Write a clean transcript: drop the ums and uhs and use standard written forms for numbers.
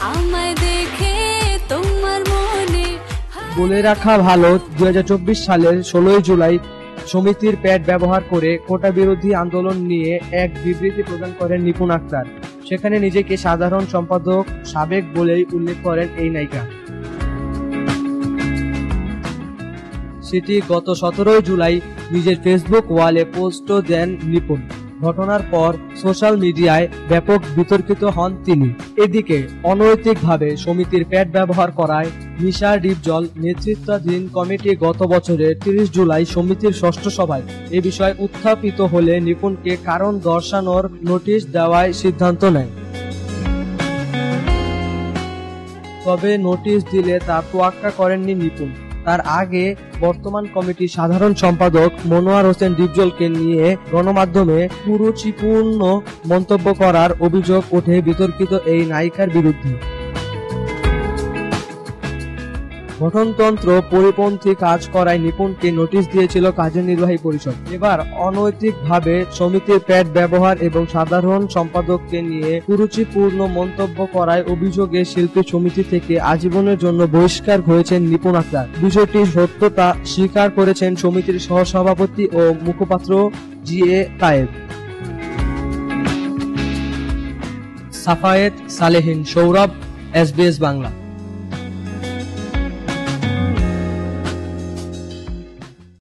আমায় দেখে তোমার মনে। বলে রাখা ভালো, 2024 সালের 16 জুলাই সমিতির প্যাড ব্যবহার করে কোটা বিরোধী আন্দোলন নিয়ে এক বিবৃতি প্রদান করেন নিপুণ আক্তার। সেখানে নিজেকে সাধারণ সম্পাদক সাবেক বলেই উল্লেখ করেন এই নায়িকা। সেটি গত 17 জুলাই নিজের ফেসবুক ওয়ালে পোস্টও দেন নিপুণ। ঘটনার পর সোশ্যাল মিডিয়ায় ব্যাপক বিতর্কিত হন তিনি। এদিকে অনৈতিকভাবে সমিতির প্যাড ব্যবহার করায় নিশা ডিপজল নেতৃত্বাধীন কমিটি গত বছরের 30 জুলাই সমিতির ষষ্ঠ সভায় এ বিষয়ে উত্থাপিত হলে নিপুণকে কারণ দর্শানোর নোটিশ দেওয়ার সিদ্ধান্ত নেয়। তবে নোটিশ দিলে তা তোয়াক্কা করেননি নিপুণ। তার আগে বর্তমান কমিটির সাধারণ সম্পাদক মনোয়ার হোসেন ডিপজলকে নিয়ে গণমাধ্যমে কুরুচিপূর্ণ মন্তব্য করার অভিযোগ ওঠে বিতর্কিত এই নায়িকার বিরুদ্ধে। গঠনতন্ত্র পরিপন্থী কাজ করায় নিপুণকে নোটিশ দিয়েছিল কার্যনির্বাহী পরিষদ। এবার অনৈতিকভাবে সমিতির প্যাড ব্যবহার এবং সাধারণ সম্পাদককে নিয়ে কুরুচিপূর্ণ মন্তব্য করায় অভিযোগে শিল্পী সমিতি থেকে আজীবনের জন্য বহিষ্কার হয়েছেন নিপুণ আক্তার। বিষয়টির সত্যতা স্বীকার করেছেন সমিতির সহসভাপতি ও মুখপাত্র জি.এ. তায়েব। সাফায়েত সালেহীন, সৌরভ, SBS বাংলা।